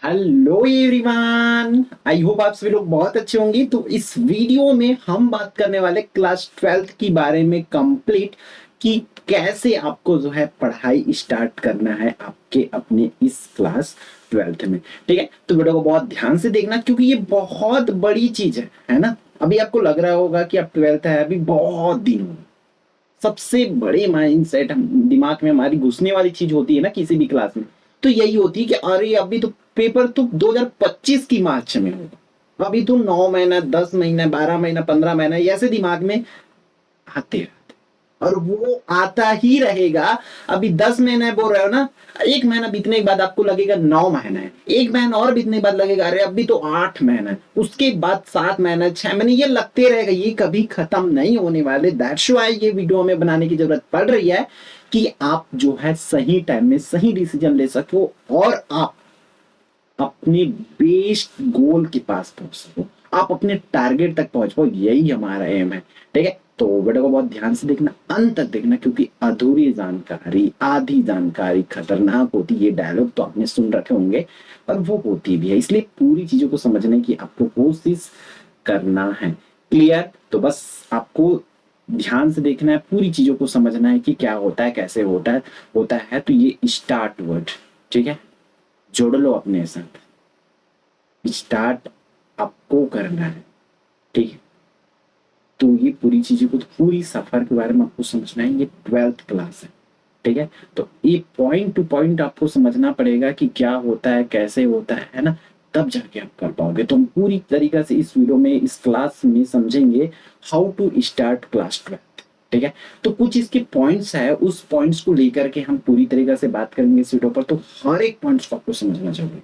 Hello everyone, I hope आप सभी लोग बहुत अच्छे होंगे। तो इस वीडियो में हम बात करने वाले क्लास 12th के बारे में कंप्लीट कि कैसे आपको जो है पढ़ाई स्टार्ट करना है आपके अपने इस क्लास 12th में। ठीक है, तो वीडियो को बहुत ध्यान से देखना क्योंकि ये बहुत बड़ी चीज है ना। अभी आपको लग रहा होगा कि अब 12th है, अभी बहुत दिन हो। सबसे बड़े माइंडसेट दिमाग में हमारी घुसने वाली चीज होती है ना किसी भी क्लास में, तो यही होती है कि अरे अभी तो पेपर तो 2025 की मार्च में होगा, अभी तो 9 महीना 10 महीना 12 महीना 15 महीना ऐसे दिमाग में आते रहते, और वो आता ही रहेगा। अभी 10 महीने बोल रहे हो ना, 1 महीना बीतने के बाद आपको लगेगा 9 महीना है, 1 महीना और बीतने के बाद लगेगा अरे अभी तो 8 महीना है, उसके बाद 7 महीना 6 महीने, ये लगते रहेगा, ये कभी खत्म नहीं होने वाले। दैट्स व्हाई ये वीडियो हमें बनाने की जरूरत पड़ रही है कि आप जो है सही टाइम में सही डिसीजन ले सको और आप अपने बेस्ट गोल के पास पहुंच सको, आप अपने टारगेट तक पहुंच पाओ, यही हमारा एम है। ठीक है, तो वीडियो को बहुत ध्यान से देखना, अंत तक देखना, क्योंकि अधूरी जानकारी आधी जानकारी खतरनाक होती है। ये डायलॉग तो आपने सुन रखे होंगे, पर वो होती भी है, इसलिए पूरी चीजों को समझने की आपको कोशिश करना है। क्लियर? तो बस आपको ध्यान से देखना है, पूरी चीजों को समझना है कि क्या होता है, कैसे होता है। तो ये स्टार्ट वर्ड, ठीक है, जोड़ लो अपने साथ। स्टार्ट आपको करना है, ठीक है। तो ये पूरी चीजें को, तो पूरी सफर के बारे में आपको समझना है। ये 12th क्लास है, ठीक है। तो ये पॉइंट टू पॉइंट आपको समझना पड़ेगा कि क्या होता है, कैसे होता है ना, तब जाके आप कर पाओगे। तो हम पूरी तरीका से इस वीडियो में, इस क्लास में समझेंगे how to start class 12th। ठीक है, तो कुछ इसके पॉइंट्स है, उस पॉइंट्स को लेकर के हम पूरी तरीका से बात करेंगे इस वीडियो पर। तो हर एक पॉइंट्स को आपको समझना चाहिए।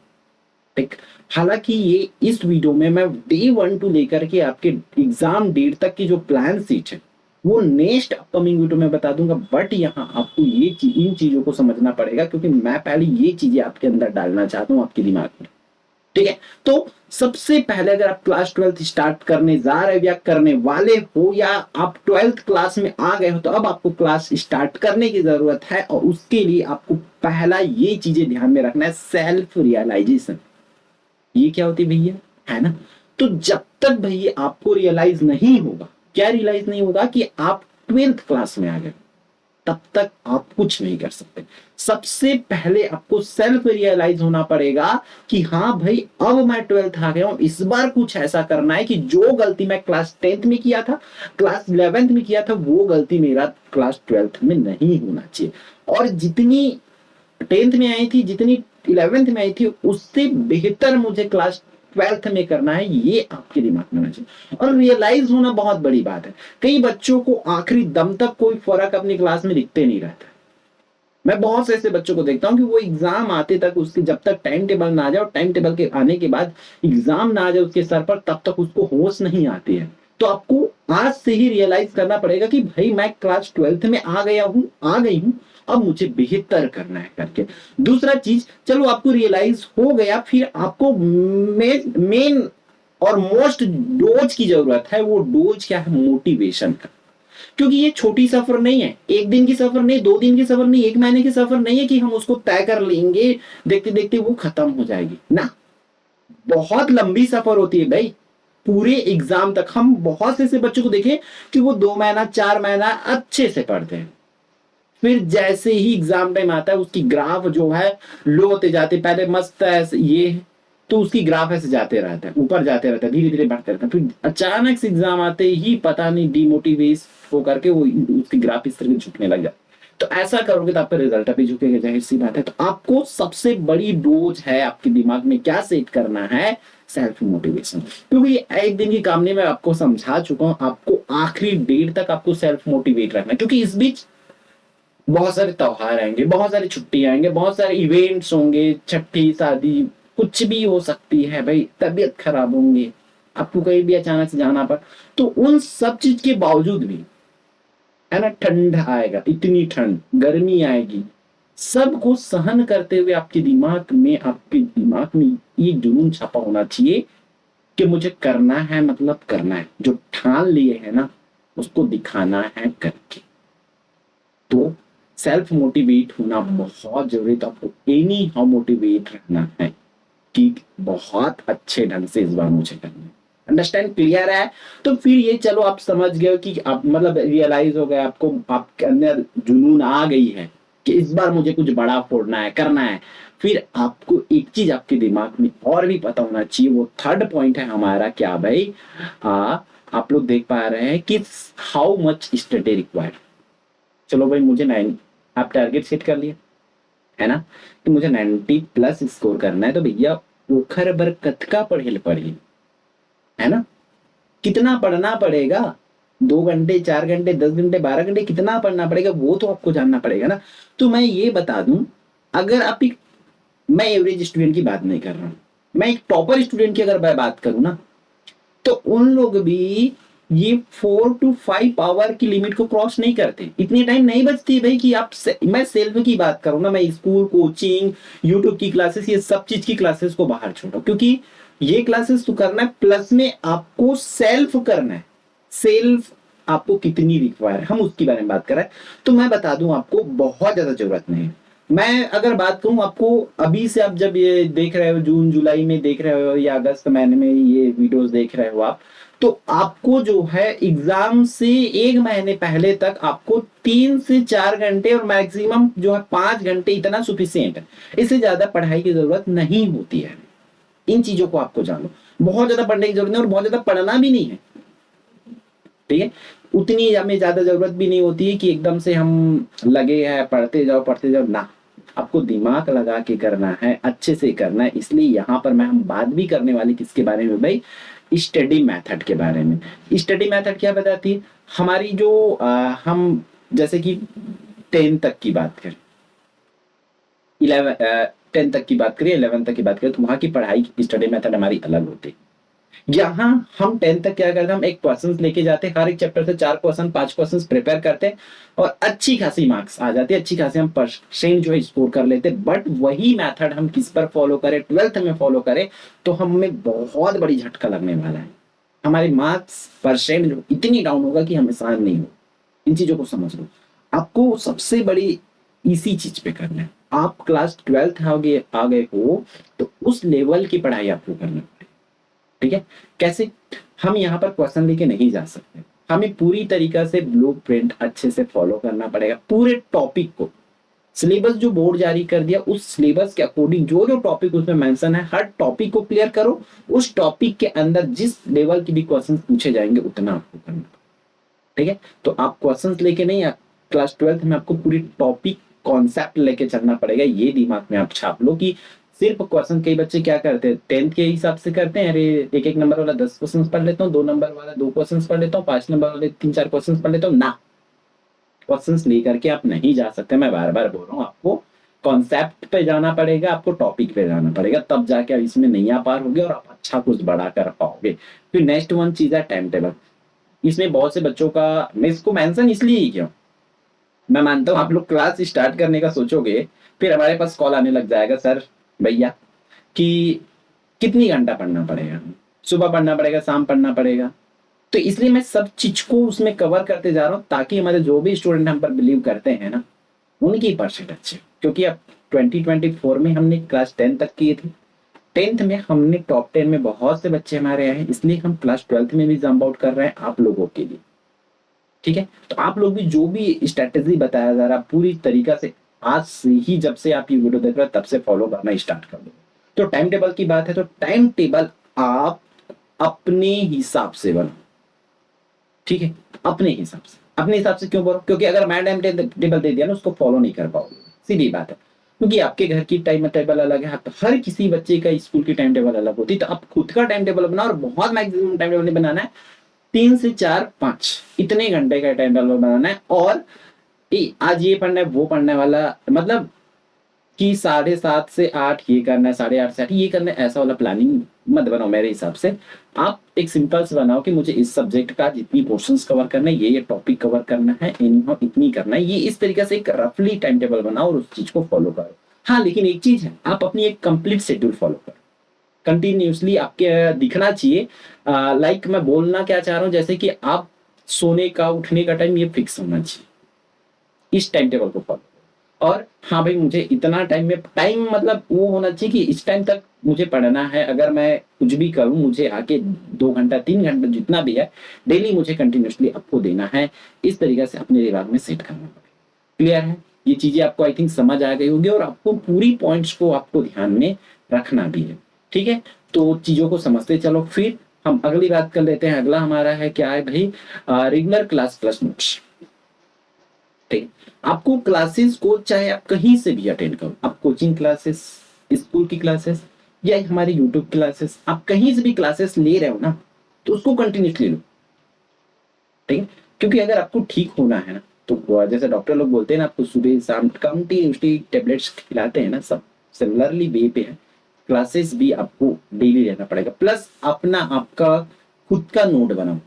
ठीक, हालांकि ये इस वीडियो में मैं डे 1 टू लेकर के आपके एग्जाम डेट तक की जो प्लान सीट है वो नेक्स्ट अपकमिंग वीडियो में बता दूंगा, बट यहाँ आपको ये इन चीजों को समझना पड़ेगा क्योंकि मैं पहले ये चीजें आपके अंदर डालना चाहता हूँ आपके दिमाग में। ठीक है, तो सबसे पहले अगर आप क्लास 12th स्टार्ट करने जा रहे हो या करने वाले हो, या आप 12th क्लास में आ गए हो, तो अब आपको क्लास स्टार्ट करने की जरूरत है, और उसके लिए आपको पहला ये चीजें ध्यान में रखना है, सेल्फ रियलाइजेशन। ये क्या होती है भैया, है ना। तो जब तक भैया आपको रियलाइज नहीं होगा, क्या रियलाइज नहीं होगा कि आप 12th क्लास में आ गए, तब तक आप कुछ नहीं कर सकते। सबसे पहले आपको सेल्फ रियलाइज होना पड़ेगा कि हाँ भाई अब मैं 12th आ गया हूं, इस बार कुछ ऐसा करना है कि जो गलती मैं क्लास 10th में किया था, क्लास 11th में किया था, वो गलती मेरा क्लास 12th में नहीं होना चाहिए। और जितनी 10th में आई थी, जितनी 11th में आई थी, उससे बेहतर मुझे क्लास 12th में करना है, ये आपके दिमाग में होना चाहिए। और रियलाइज होना बहुत बड़ी बात है। कई बच्चों को आखिरी दम तक कोई फर्क अपनी क्लास में दिखते नहीं रहता। मैं बहुत से ऐसे बच्चों को देखता हूँ कि वो एग्जाम आते तक, उसके जब तक टाइम टेबल ना आ जाए, और टाइम टेबल के आने के बाद एग्जाम ना आ जाए उसके सर पर, तब तक उसको होश नहीं आती है। तो आपको आज से ही रियलाइज करना पड़ेगा कि भाई मैं क्लास 12th में आ गया हूँ, आ गई हूँ, अब मुझे बेहतर करना है करके। दूसरा चीज, चलो आपको रियलाइज हो गया, फिर आपको मेन और मोस्ट डोज की जरूरत है। वो डोज क्या है? मोटिवेशन का। क्योंकि ये छोटी सफर नहीं है, एक दिन की सफर नहीं, 2 दिन की सफर नहीं, 1 महीने की सफर नहीं है कि हम उसको तय कर लेंगे, देखते देखते वो खत्म हो जाएगी ना। बहुत लंबी सफर होती है भाई, पूरे एग्जाम तक। हम बहुत से ऐसे बच्चों को देखें कि वो 2 महीना 4 महीना अच्छे से पढ़ते हैं, फिर जैसे ही एग्जाम टाइम आता है उसकी ग्राफ जो है लो होते जाते, पहले मस्त है ये, तो उसकी ग्राफ ऐसे जाते रहता है, ऊपर जाते रहता है, धीरे धीरे बढ़ते रहता है, फिर अचानक से एग्जाम आते ही पता नहीं डिमोटिवेट होकर के वो उसकी ग्राफ इस तरह से झुकने लग जाती। तो ऐसा करोगे तो आपका रिजल्ट भी झुकेगा, जाहिर सी बात है। तो आपको सबसे बड़ी डोज है आपके दिमाग में क्या सेट करना है? Self motivation. क्योंकि एक दिन की काम नहीं, मैं आपको समझा चुका हूं, आपको आखिरी डेट तक आपको सेल्फ मोटिवेट रखना है, क्योंकि इस बीच बहुत सारे त्योहार आएंगे, बहुत सारी छुट्टियां आएंगे, बहुत सारे इवेंट्स होंगे, छठी शादी कुछ भी हो सकती है भाई, तबीयत खराब होंगी, आपको कहीं भी अचानक से जाना पड़। तो उन सब चीज के बावजूद भी, है ना, ठंड आएगा, इतनी ठंड, गर्मी आएगी, सबको सहन करते हुए आपके दिमाग में ये जुनून छपा होना चाहिए कि मुझे करना है, मतलब करना है, जो ठान लिए है ना उसको दिखाना है करके। तो सेल्फ मोटिवेट होना बहुत जरूरी, तो आपको एनी हाउ मोटिवेट रहना है। कि बहुत अच्छे ढंग से इस बार मुझे करना है। अंडरस्टैंड, क्लियर है? तो फिर ये चलो आप समझ गए कि आप मतलब रियलाइज हो गया आपको, आपके अंदर जुनून आ गई है कि इस बार मुझे कुछ बड़ा फोड़ना है, करना है। फिर आपको एक चीज आपके दिमाग में और भी पता होना चाहिए, वो थर्ड पॉइंट है हमारा, क्या भाई? आप लोग देख पा रहे हैं कि हाउ मच स्टडी रिक्वायर्ड। चलो भाई मुझे 9, आप टारगेट सेट कर लिया है ना कि मुझे 90 प्लस स्कोर करना है, तो भैया पोखर बरकत का पढ़े पढ़िए, है ना? कितना पढ़ना पड़ेगा? 2 घंटे, 4 घंटे, 10 घंटे, 12 घंटे, कितना पढ़ना पड़ेगा वो तो आपको जानना पड़ेगा ना। तो मैं ये बता दूं, अगर आप एक, मैं एवरेज स्टूडेंट की बात नहीं कर रहा हूं, मैं एक टॉपर स्टूडेंट की अगर मैं बात करूं ना, तो उन लोग भी ये 4 to 5 आवर की लिमिट को क्रॉस नहीं करते। इतनी टाइम नहीं बचती भाई कि आप मैं सेल्फ की बात करूं ना, मैं स्कूल, कोचिंग, यूट्यूब की क्लासेस, ये सब चीज की क्लासेस को बाहर छोड़ो, क्योंकि ये क्लासेस तो करना है, प्लस में आपको सेल्फ करना है। सेल्फ आपको कितनी रिक्वायर है हम उसके बारे में बात कर रहे हैं। तो मैं बता दूं आपको, बहुत ज्यादा जरूरत नहीं है। मैं अगर बात करूं आपको, अभी से आप जब ये देख रहे हो, जून जुलाई में देख रहे हो या अगस्त महीने में ये वीडियोस देख रहे हो आप, तो आपको जो है एग्जाम से 1 महीने पहले तक आपको 3 से 4 घंटे और मैक्सिमम जो है 5 घंटे, इतना सुफिशियंट है। इससे ज्यादा पढ़ाई की जरूरत नहीं होती है। इन चीजों को आपको जानो, बहुत ज्यादा पढ़ने की जरूरत नहीं और बहुत ज्यादा पढ़ना भी नहीं है, ठीक है? उतनी हमें ज्यादा जरूरत भी नहीं होती है कि एकदम से हम लगे हैं पढ़ते जाओ ना। आपको दिमाग लगा के करना है, अच्छे से करना है। इसलिए यहाँ पर मैं हम बात भी करने वाली किसके बारे में भाई? स्टडी मेथड के बारे में। स्टडी मेथड क्या बताती है? हमारी जो हम जैसे कि 10 तक की बात करें, 11 10 तक की बात करें, 11 तक की बात करें, तो वहां की पढ़ाई की स्टडी मेथड हमारी अलग होती है। यहाँ हम 10 तक क्या करते हैं, हम एक क्वेश्चन लेके जाते हैं, हर एक चैप्टर से 4 क्वेश्चन, 5 क्वेश्चन प्रिपेयर करते हैं और अच्छी खासी मार्क्स आ जाते हैं, अच्छी खासी हम परसेंट जो है स्कोर कर लेते हैं। बट वही मेथड हम किस पर फॉलो करें, 12th में फॉलो करें, तो हमें बहुत बड़ी झटका लगने वाला है। हमारे मार्क्स परसेंट जो इतनी डाउन होगा कि हमें सहन नहीं हो। इन चीजों को समझ लो। आपको सबसे बड़ी इसी चीज पे करना है। आप क्लास 12th आ गए हो, तो उस लेवल की पढ़ाई आपको करना है, ठीक है? कैसे? हम यहाँ पर क्वेश्चन लेके नहीं जा सकते, हमें पूरी तरीका से ब्लूप्रिंट अच्छे से फॉलो करना पड़ेगा। पूरे टॉपिक को, सिलेबस जो बोर्ड जारी कर दिया उस सिलेबस के अकॉर्डिंग जो जो टॉपिक उसमें मेंशन है, हर टॉपिक को क्लियर करो। उस टॉपिक के अंदर जिस लेवल के भी क्वेश्चन पूछे जाएंगे उतना आपको करना, ठीक है? तो आप क्वेश्चन लेके नहीं, क्लास 12th में आपको पूरी टॉपिक कॉन्सेप्ट लेके चलना पड़ेगा। ये दिमाग में आप छाप लो कि सिर्फ क्वेश्चन, कई बच्चे क्या करते हैं 10th के हिसाब से करते हैं, अरे एक एक नंबर वाला 10 क्वेश्चन पढ़ लेता हूँ, 2 नंबर वाला 2 क्वेश्चन पढ़ लेता हूँ, 5 नंबर वाले 3-4 क्वेश्चन पढ़ लेता हूँ ना। क्वेश्चंस लेकर के आप नहीं जा सकते। मैं बार बार बोल रहा हूँ, आपको कॉन्सेप्ट पे जाना पड़ेगा, आपको टॉपिक पे जाना पड़ेगा, तब जाके आप इसमें नैया पार होगे और आप अच्छा कुछ बड़ा कर पाओगे। फिर नेक्स्ट वन चीज है टाइम टेबल। इसमें बहुत से बच्चों का, मैं इसको मेंशन इसलिए ही क्यों, मैं मानता हूँ आप लोग क्लास स्टार्ट करने का सोचोगे, फिर हमारे पास कॉल आने लग जाएगा, सर भैया कि कितनी घंटा पढ़ना पड़ेगा, सुबह पढ़ना पड़ेगा, शाम पढ़ना पड़ेगा। तो इसलिए मैं सब चीज को उसमें कवर करते जा रहा हूँ, ताकि हमारे जो भी स्टूडेंट हम पर बिलीव करते हैं ना, उनकी परसेंट अच्छे। क्योंकि अब 2024 में हमने क्लास 10 तक किए थे, 10th में हमने टॉप 10 में बहुत से बच्चे हमारे आए हैं, इसलिए हम क्लास 12th में भी जंप आउट कर रहे हैं आप लोगों के लिए, ठीक है? तो आप लोग भी जो भी स्ट्रेटेजी बताया जा रहा है पूरी तरीका से आज से ही, जब से आप ये वीडियो देख रहे हो तब से फॉलो करना स्टार्ट कर दो। तो टाइम टेबल की बात है, तो टाइम टेबल आप अपने हिसाब से बनाओ, ठीक है? अपने हिसाब से। अपने हिसाब से क्यों बोलो? क्योंकि अगर मैं टाइम टेबल दे दिया ना, उसको फॉलो नहीं कर पाओगे, सीधी बात है। क्योंकि आपके घर की टाइम टेबल अलग है, हर किसी बच्चे का स्कूल की टाइम टेबल अलग होती है। तो आप खुद का टाइम टेबल बनाओ, और बहुत मैक्सिमम टाइम टेबल नहीं बनाना है, 3 से 4-5 इतने घंटे का टाइम टेबल बनाना है। और आज ये पढ़ना है, वो पढ़ने वाला, मतलब कि 7:30 से 8 ये करना है, 8:30 से 8 ये करना है, ऐसा वाला प्लानिंग मत बनाओ मेरे हिसाब से। आप एक सिंपल से बनाओ कि मुझे इस सब्जेक्ट का जितनी पोर्शंस कवर करना है, ये टॉपिक कवर करना है, इतनी करना है, ये इस तरीके से एक रफली टाइम टेबल बनाओ और उस चीज को फॉलो करो। हाँ, लेकिन एक चीज है, आप अपनी एक कंप्लीट शेड्यूल फॉलो करो, कंटिन्यूसली आपके दिखना चाहिए। लाइक मैं बोलना क्या चाह रहा हूँ, जैसे कि आप सोने का, उठने का टाइम ये फिक्स होना चाहिए, इस टाइम टेबल को फॉलो। और हाँ भाई मुझे इतना टाइम में टाइम मतलब वो होना चाहिए कि इस टाइम तक मुझे पढ़ना है। अगर मैं कुछ भी करूँ मुझे आके 2 घंटा 3 घंटा जितना भी है डेली मुझे कंटिन्यूसली आपको देना है। इस तरीके से अपने दिमाग में सेट करना पड़ेगा। क्लियर है? ये चीजें आपको आई थिंक समझ आ गई होगी और आपको पूरी पॉइंट्स को आपको ध्यान में रखना भी है। ठीक है, तो चीजों को समझते चलो। फिर हम अगली बात कर लेते हैं। अगला हमारा है क्या है भाई, रेगुलर क्लास प्लस नोट्स। ठीक है, आपको क्लासेस को चाहे आप कहीं से भी अटेंड करो, आप कोचिंग क्लासेस, स्कूल की क्लासेस या हमारे यूट्यूब क्लासेस, आप कहीं से भी क्लासेस ले रहे हो ना तो उसको कंटिन्यूसली लो। ठीक है, क्योंकि अगर आपको ठीक होना है ना तो जैसे डॉक्टर लोग बोलते हैं ना आपको सुबह शाम कंटिन्यूसली टेबलेट्स खिलाते हैं ना, सब सिमिलरली वे पे है। क्लासेस भी आपको डेली लेना पड़ेगा, प्लस अपना आपका खुद का नोट बनाओ।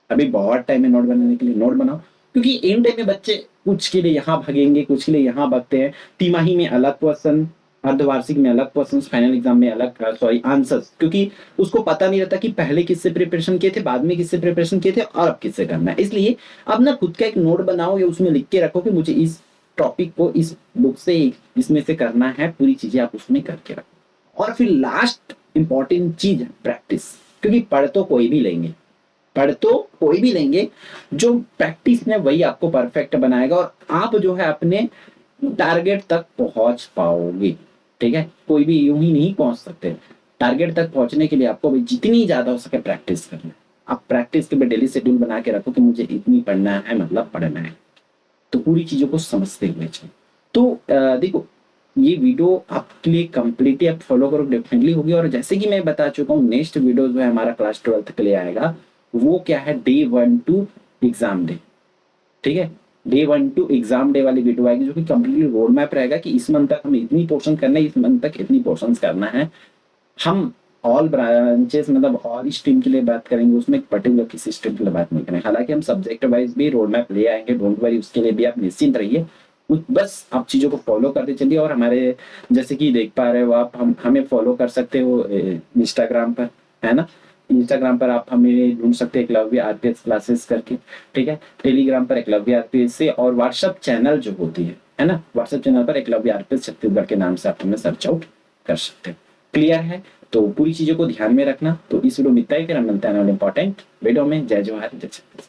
अभी बहुत टाइम है नोट बनाने के लिए, नोट बनाओ। क्योंकि एंड टाइम में बच्चे कुछ के लिए यहाँ भागेंगे, कुछ के लिए यहाँ भागते हैं। तिमाही में अलग क्वेश्चन, अर्धवार्षिक में अलग क्वेश्चन, फाइनल एग्जाम में अलग सॉरी आंसर्स, क्योंकि उसको पता नहीं रहता कि पहले किससे प्रिपरेशन किए थे, बाद में किससे प्रिपरेशन किए थे और अब किससे करना है। इसलिए अब ना खुद का एक नोट बनाओ या उसमें लिख के रखो कि मुझे इस टॉपिक को इस बुक से इसमें से करना है, पूरी चीजें आप उसमें करके रखो। और फिर लास्ट इंपॉर्टेंट चीज है प्रैक्टिस। क्योंकि पढ़ तो कोई भी लेंगे, पढ़ तो कोई भी लेंगे, जो प्रैक्टिस में वही आपको परफेक्ट बनाएगा और आप जो है अपने टारगेट तक पहुंच पाओगे। ठीक है, कोई भी यूं ही नहीं पहुंच सकते। टारगेट तक पहुंचने के लिए आपको भी जितनी ज्यादा हो सके प्रैक्टिस करना है। आप प्रैक्टिस के लिए डेली शेड्यूल बना के रखो कि मुझे इतनी पढ़ना है, मतलब पढ़ना है। तो पूरी चीजों को समझते हुए चलो। तो देखो ये वीडियो आपके लिए कंप्लीटली आप फॉलो करो, डेफिनेटली होगी। और जैसे कि मैं बता चुका हूँ नेक्स्ट वीडियो जो है हमारा क्लास 12th के लिए आएगा, वो क्या है, डे 1 टू एग्जाम डे। ठीक है, डे 1 टू एग्जाम डे वाली वीडियो आएगी जो कि कंप्लीटली रोड मैप रहेगा कि इस मंथ तक हमें इतनी पोर्शन करना है, इस मंथ तक इतनी पोर्शन करना है। हम ऑल ब्रांचेस मतलब ऑल स्ट्रीम के लिए बात करेंगे, उसमें पर्टिकुलर किसी स्ट्रीम के लिए बात नहीं करेंगे। हालांकि हम सब्जेक्ट वाइज भी रोड मैप ले आएंगे, डोंट वरी, उसके लिए भी आप निश्चिंत रहिए। बस आप चीजों को फॉलो करते चलिए। और हमारे जैसे कि देख पा रहे हो आप, हम हमें फॉलो कर सकते हो इंस्टाग्राम पर, है ना। इंस्टाग्राम पर आप हमें ढूंढ सकते हैं एकलव्य आरपीएस क्लासेस करके। ठीक है, टेलीग्राम पर एकलव्य आरपीएस से, और व्हाट्सएप चैनल जो होती है ना, व्हाट्सएप चैनल पर एकलव्य आरपीएस छत्तीसगढ़ के नाम से आप हमें सर्च आउट कर सकते हो। क्लियर है? तो पूरी चीजों को ध्यान में रखना। तो इस वीडियो में इतना ही, फिर हम मिलते हैं इंपॉर्टेंट वीडियो में। जय जवाहर, जय छत्तीसगढ़।